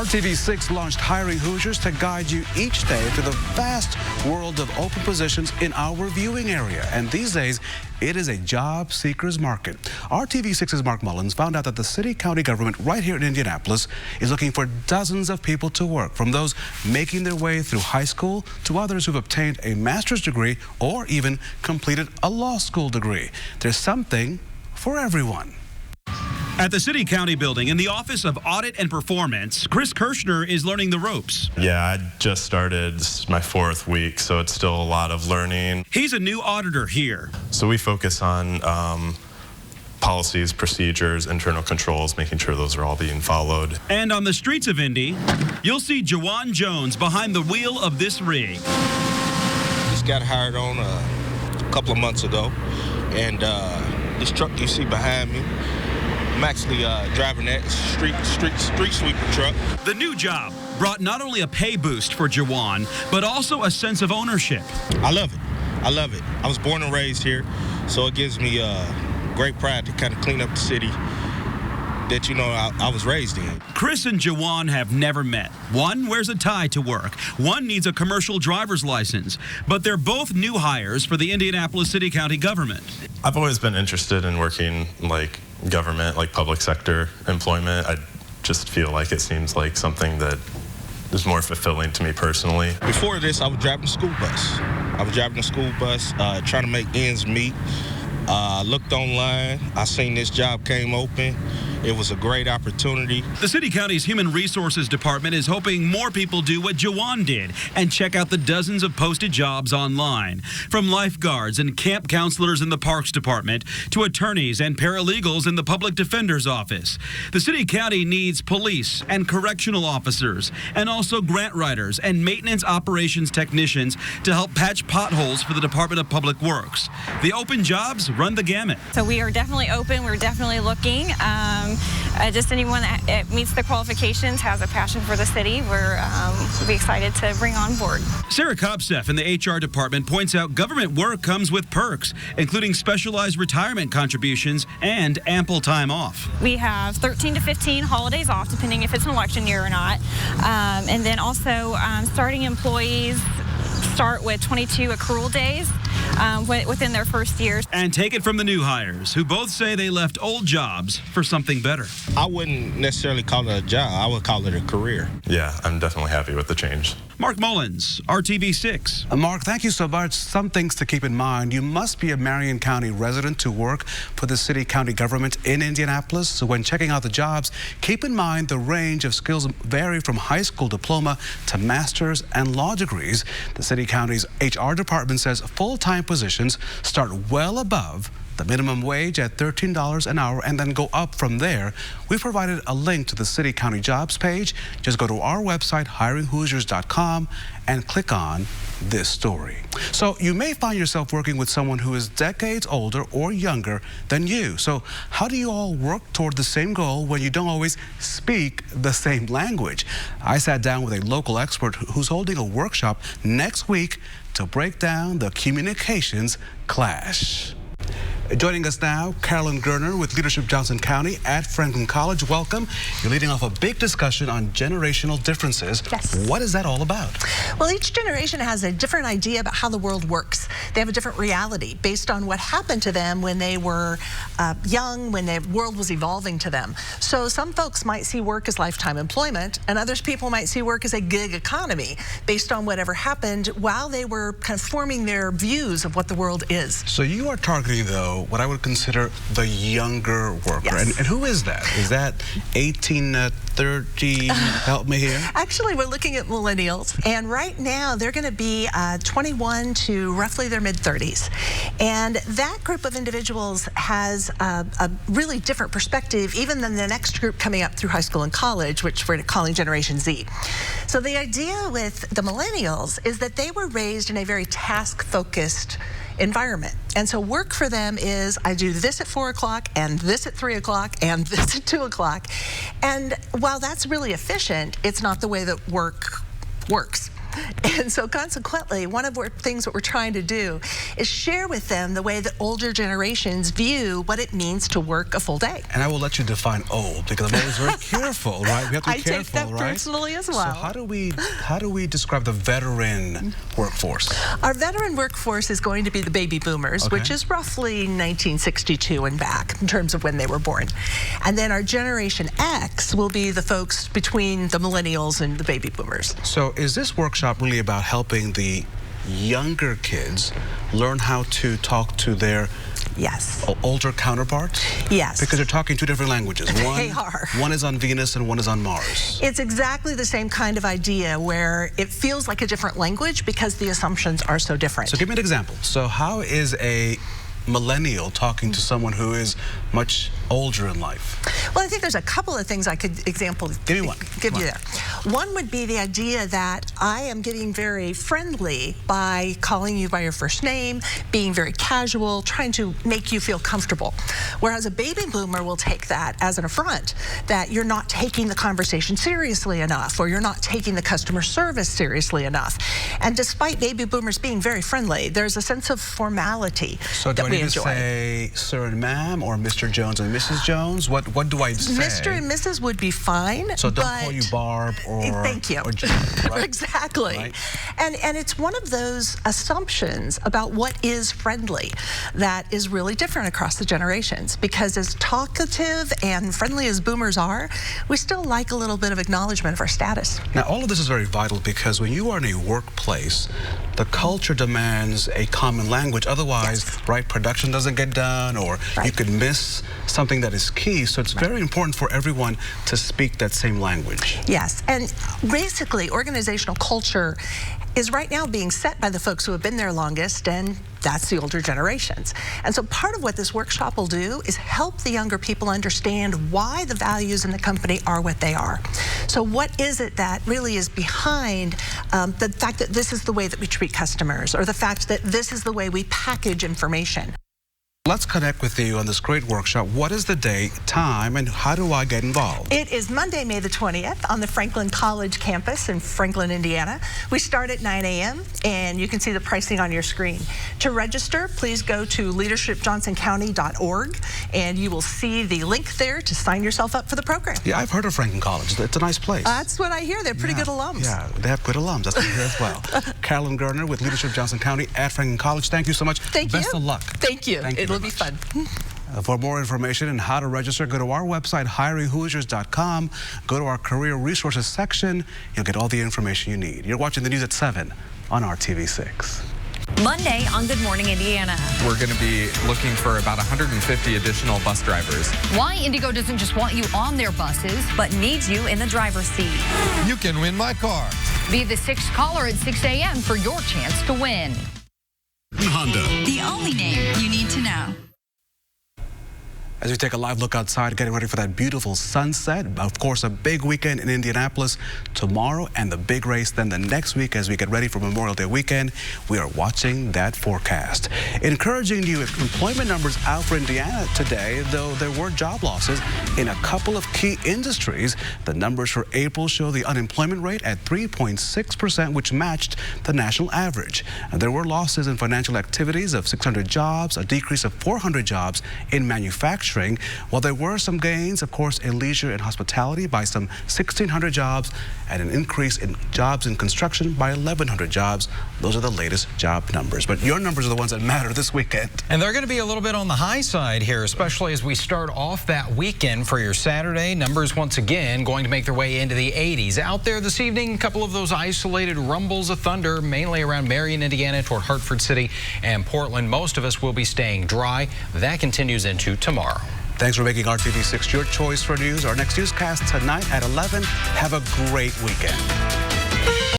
RTV6 launched Hiring Hoosiers to guide you each day to the vast world of open positions in our viewing area. And these days, it is a job seekers market. RTV6's Mark Mullins found out that the city-county government right here in Indianapolis is looking for dozens of people to work, from those making their way through high school to others who've obtained a master's degree or even completed a law school degree. There's something for everyone. At the City County building in the Office of Audit and Performance, Chris Kirshner is learning the ropes. Yeah, I just started. This is my 4th week, so it's still a lot of learning. He's a new auditor here. So we focus on policies, procedures, internal controls, making sure those are all being followed. And on the streets of Indy, you'll see Jawan Jones behind the wheel of this rig. Just got hired on a couple of months ago, and this truck you see behind me, I'm actually driving that street sweeper truck. The new job brought not only a pay boost for Jawan, but also a sense of ownership. I love it. I love it. I was born and raised here, so it gives me great pride to kind of clean up the city that, you know, I was raised in. Chris and Jawan have never met. One wears a tie to work. One needs a commercial driver's license. But they're both new hires for the Indianapolis City County government. I've always been interested in working like government, like public sector employment. I just feel like it seems like something that is more fulfilling to me personally. Before this, I was driving a school bus. Trying to make ends meet. Looked online. I seen this job came open. It was a great opportunity. The City County's Human Resources Department is hoping more people do what Jawan did and check out the dozens of posted jobs online. From lifeguards and camp counselors in the Parks Department to attorneys and paralegals in the Public Defender's Office. The City County needs police and correctional officers, and also grant writers and maintenance operations technicians to help patch potholes for the Department of Public Works. The open jobs run the gamut. So we are definitely open. We're definitely looking. Just anyone that meets the qualifications, has a passion for the city, we'll be excited to bring on board. Sarah Kopsef in the HR department points out government work comes with perks, including specialized retirement contributions and ample time off. We have 13 to 15 holidays off, depending if it's an election year or not. And then also starting employees start with 22 accrual days within their first year. And take it from the new hires, who both say they left old jobs for something better. I wouldn't necessarily call it a job. I would call it a career. Yeah, I'm definitely happy with the change. Mark Mullins, RTV6. Mark, thank you so much. Some things to keep in mind. You must be a Marion County resident to work for the city-county government in Indianapolis. So when checking out the jobs, keep in mind the range of skills vary from high school diploma to master's and law degrees. The city-county's HR department says full-time positions start well above the minimum wage at $13 an hour and then go up from there. We've provided a link to the City County Jobs page. Just go to our website, hiringhoosiers.com, and click on this story. So you may find yourself working with someone who is decades older or younger than you. So how do you all work toward the same goal when you don't always speak the same language? I sat down with a local expert who's holding a workshop next week to break down the communications clash. Joining us now, Carolyn Gerner with Leadership Johnson County at Franklin College. Welcome. You're leading off a big discussion on generational differences. Yes. What is that all about? Well, each generation has a different idea about how the world works. They have a different reality based on what happened to them when they were young, when the world was evolving to them. So some folks might see work as lifetime employment, and others people might see work as a gig economy based on whatever happened while they were kind of forming their views of what the world is. So you are targeting, though, what I would consider the younger worker. Yes. And who is that? Is that 18 to 30? Help me here. Actually, we're looking at millennials, and right now they're going to be 21 to roughly their mid-30s. And that group of individuals has a really different perspective even than the next group coming up through high school and college, which we're calling Generation Z. So the idea with the millennials is that they were raised in a very task-focused environment. And so work for them is, I do this at 4 o'clock and this at 3 o'clock and this at 2 o'clock. And while that's really efficient, it's not the way that work works. And so consequently, one of the things that we're trying to do is share with them the way that older generations view what it means to work a full day. And I will let you define old, because I'm always very careful, right? We have to be I careful, take that right? personally as well. So how do we describe the veteran workforce? Our veteran workforce is going to be the baby boomers, Okay. which is roughly 1962 and back in terms of when they were born. And then our Generation X will be the folks between the millennials and the baby boomers. So is this workshop really about helping the younger kids learn how to talk to their Yes. older counterparts? Yes. Because they're talking two different languages. They are. One is on Venus and one is on Mars. It's exactly the same kind of idea where it feels like a different language because the assumptions are so different. So give me an example. So how is a millennial talking to someone who is much older in life? Well, I think there's a couple of things I could Give me one. give you there. One would be the idea that I am getting very friendly by calling you by your first name, being very casual, trying to make you feel comfortable. Whereas a baby boomer will take that as an affront, that you're not taking the conversation seriously enough, or you're not taking the customer service seriously enough. And despite baby boomers being very friendly, there's a sense of formality So that do I we need enjoy. to say Sir and Ma'am or Mr. Jones and Mrs. Jones? What do I say? Mr. and Mrs. would be fine. So don't but call you Barb or thank you. or Jim, right? Exactly. Right. And it's one of those assumptions about what is friendly that is really different across the generations, because as talkative and friendly as boomers are, we still like a little bit of acknowledgement of our status. Now, all of this is very vital because when you are in a workplace, the culture demands a common language. Otherwise, Yes. right, production doesn't get done, or Right. you could miss something that is key. So it's very important for everyone to speak that same language. Yes, and basically organizational culture is right now being set by the folks who have been there longest, and that's the older generations. And so part of what this workshop will do is help the younger people understand why the values in the company are what they are. So what is it that really is behind the fact that this is the way that we treat customers, or the fact that this is the way we package information? Let's connect with you on this great workshop. What is the date, time, and how do I get involved? It is Monday, May the 20th on the Franklin College campus in Franklin, Indiana. We start at 9 a.m. and you can see the pricing on your screen. To register, please go to leadershipjohnsoncounty.org and you will see the link there to sign yourself up for the program. Yeah, I've heard of Franklin College. It's a nice place. That's what I hear. They're pretty good alums. Yeah, they have good alums. That's what I hear as well. Carolyn Gerner with Leadership Johnson County at Franklin College. Thank you so much. Thank you. Best of luck. Thank you. Thank you It'll very be much. fun. For more information and how to register, go to our website, hiringhoosiers.com. Go to our career resources section. You'll get all the information you need. You're watching the news at 7 on RTV6. Monday on Good Morning Indiana. We're going to be looking for about 150 additional bus drivers. Why Indigo doesn't just want you on their buses, but needs you in the driver's seat. You can win my car. Be the sixth caller at 6 a.m. for your chance to win. Honda. The only name you need to know. As we take a live look outside, getting ready for that beautiful sunset. Of course, a big weekend in Indianapolis tomorrow and the big race then the next week as we get ready for Memorial Day weekend. We are watching that forecast. Encouraging you, employment numbers out for Indiana today, though there were job losses in a couple of key industries. The numbers for April show the unemployment rate at 3.6%, which matched the national average. And there were losses in financial activities of 600 jobs, a decrease of 400 jobs in manufacturing. While there were some gains, of course, in leisure and hospitality by some 1,600 jobs and an increase in jobs in construction by 1,100 jobs. Those are the latest job numbers. But your numbers are the ones that matter this weekend. And they're going to be a little bit on the high side here, especially as we start off that weekend for your Saturday. Numbers once again going to make their way into the 80s. Out there this evening, a couple of those isolated rumbles of thunder, mainly around Marion, Indiana, toward Hartford City and Portland. Most of us will be staying dry. That continues into tomorrow. Thanks for making RTV6 your choice for news. Our next newscast tonight at 11. Have a great weekend.